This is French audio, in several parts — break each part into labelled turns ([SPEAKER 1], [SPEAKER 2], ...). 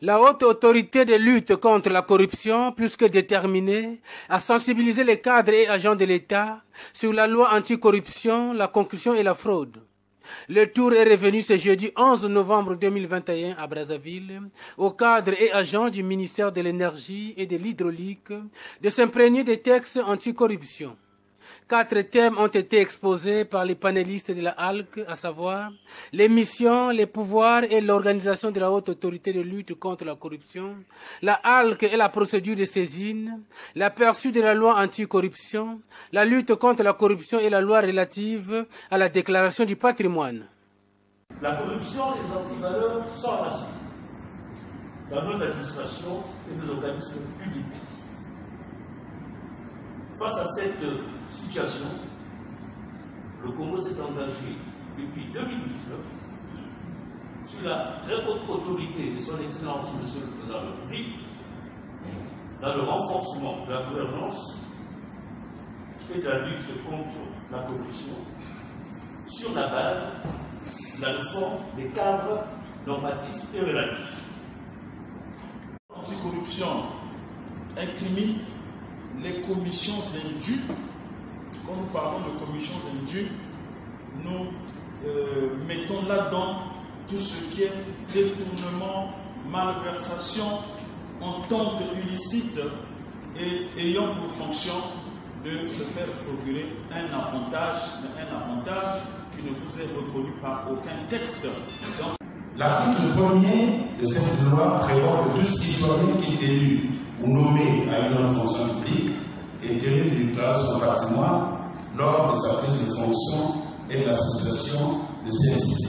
[SPEAKER 1] La haute autorité de lutte contre la corruption, plus que déterminée, a sensibilisé les cadres et agents de l'État sur la loi anticorruption, la concussion et la fraude. Le tour est revenu ce jeudi 11 novembre 2021 à Brazzaville, aux cadres et agents du ministère de l'Énergie et de l'Hydraulique, de s'imprégner des textes anticorruption. 4 thèmes ont été exposés par les panélistes de la ALC, à savoir les missions, les pouvoirs et l'organisation de la haute autorité de lutte contre la corruption, la ALC et la procédure de saisine, l'aperçu de la loi anticorruption, la lutte contre la corruption et la loi relative à la déclaration du patrimoine.
[SPEAKER 2] La corruption et les antivaleurs sont ramassées dans nos administrations et nos organismes publics. Face à cette situation, le Congo s'est engagé depuis 2019 sur la très haute autorité de son Excellence Monsieur le Président de la République dans le renforcement de la gouvernance et de la lutte contre la corruption sur la base de la réforme des cadres normatifs et relatifs.
[SPEAKER 3] L'anticorruption incrimine les commissions indues. Quand nous parlons de commissions indues, nous mettons là-dedans tout ce qui est détournement, malversation, entente illicite et ayant pour fonction de se faire procurer un avantage qui ne vous est reconnu par aucun texte.
[SPEAKER 4] L'article 1er de cette loi prévoit que tout citoyen qui est élu ou nommé à une autre fonction publique est tenu de déclarer son patrimoine lors de sa prise de fonction et de l'association de celle-ci.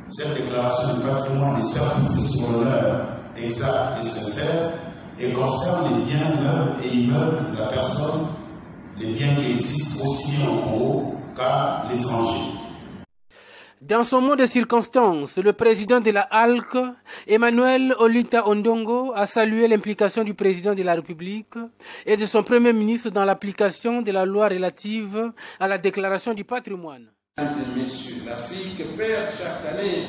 [SPEAKER 4] Cette déclaration de patrimoine est certifiée sur l'honneur exact et sincère et concerne les biens meubles et immeubles de la personne, les biens qui existent aussi en Congo qu'à l'étranger.
[SPEAKER 1] Dans son mot de circonstance, le président de la ALC, Emmanuel Olita Ondongo, a salué l'implication du président de la République et de son premier ministre dans l'application de la loi relative à la déclaration du patrimoine.
[SPEAKER 5] Mesdames et messieurs, l'Afrique perd chaque année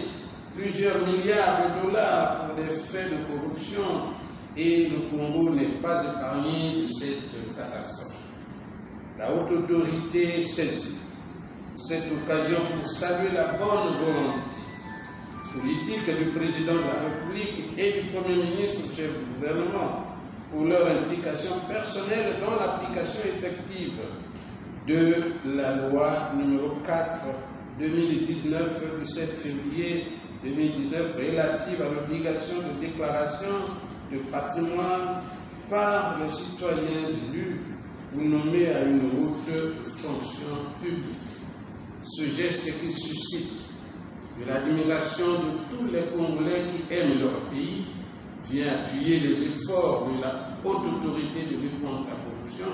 [SPEAKER 5] plusieurs milliards de dollars pour des faits de corruption et le Congo n'est pas épargné de cette catastrophe. La haute autorité saisit cette occasion pour saluer la bonne volonté politique du président de la République et du Premier ministre, chef du gouvernement, pour leur implication personnelle dans l'application effective de la loi numéro 4/2019 du 7 février 2019 relative à l'obligation de déclaration de patrimoine par les citoyens élus ou nommés à une haute fonction publique. Ce geste qui suscite de l'admiration de tous les Congolais qui aiment leur pays vient appuyer les efforts de la haute autorité de lutte contre la corruption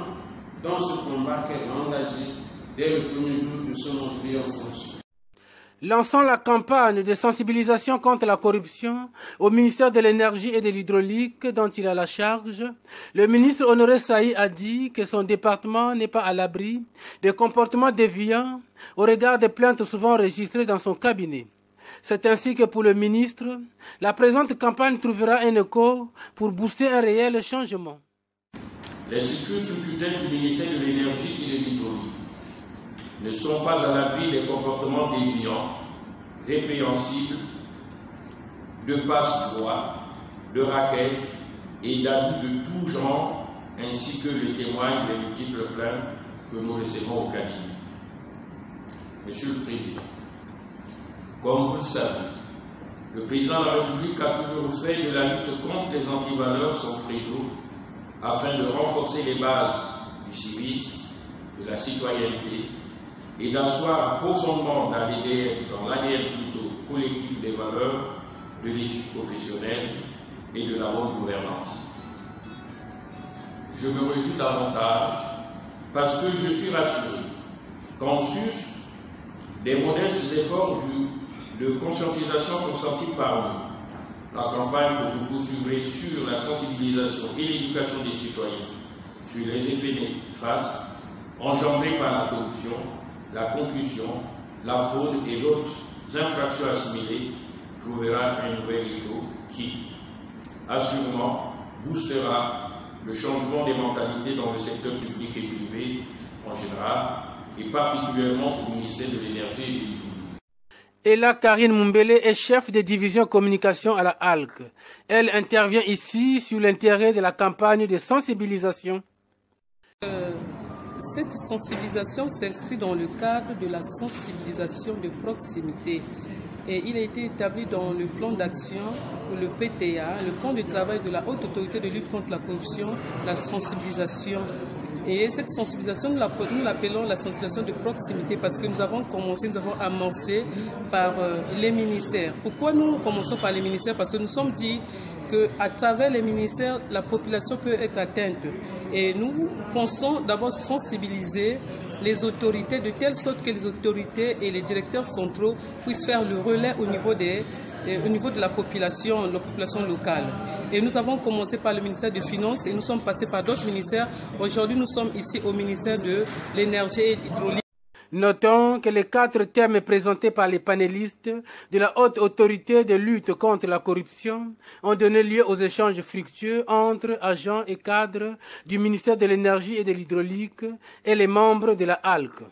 [SPEAKER 5] dans ce combat qu'elle a engagé dès le premier jour de son entrée en fonction.
[SPEAKER 1] Lançant la campagne de sensibilisation contre la corruption au ministère de l'Énergie et de l'Hydraulique dont il a la charge, le ministre Honoré Saï a dit que son département n'est pas à l'abri des comportements déviants au regard des plaintes souvent enregistrées dans son cabinet. C'est ainsi que pour le ministre, la présente campagne trouvera un écho pour booster un réel changement.
[SPEAKER 6] Les structures sous tutelle du ministère de l'Énergie et de l'Hydraulique ne sont pas à l'abri des comportements déviants, répréhensibles, de passe-droit, de raquettes et d'abus de tout genre, ainsi que le témoignent les multiples plaintes que nous recevons au cabinet. Monsieur le Président, comme vous le savez, le Président de la République a toujours fait de la lutte contre les antivaleurs son credo afin de renforcer les bases du civisme, de la citoyenneté, et d'asseoir profondément dans l'ADN plutôt collectif des valeurs de l'éthique professionnelle et de la bonne gouvernance. Je me réjouis davantage parce que je suis rassuré qu'en sus des modestes efforts de conscientisation consentis par nous, la campagne que vous poursuivrez sur la sensibilisation et l'éducation des citoyens sur les effets néfastes engendrés par la corruption, la concussion, la fraude et d'autres infractions assimilées trouvera un nouvel écho qui, assurément boostera le changement des mentalités dans le secteur public et privé en général, et particulièrement au ministère de l'Énergie et de l'Hydraulique.
[SPEAKER 1] Et là, Karine Mumbele est chef de division communication à la ALC. Elle intervient ici sur l'intérêt de la campagne de sensibilisation.
[SPEAKER 7] Cette sensibilisation s'inscrit dans le cadre de la sensibilisation de proximité. Et il a été établi dans le plan d'action, le PTA, le plan de travail de la Haute Autorité de lutte contre la corruption, la sensibilisation. Et cette sensibilisation, nous l'appelons la sensibilisation de proximité parce que nous avons amorcé par les ministères. Pourquoi nous commençons par les ministères? Parce que nous sommes dit qu'à travers les ministères, la population peut être atteinte. Et nous pensons d'abord sensibiliser les autorités de telle sorte que les autorités et les directeurs centraux puissent faire le relais au niveau de la population locale. Et nous avons commencé par le ministère des Finances et nous sommes passés par d'autres ministères. Aujourd'hui, nous sommes ici au ministère de l'Énergie et de l'Hydraulique.
[SPEAKER 1] Notons que les 4 thèmes présentés par les panélistes de la Haute Autorité de lutte contre la corruption ont donné lieu aux échanges fructueux entre agents et cadres du ministère de l'Énergie et de l'Hydraulique et les membres de la ALC.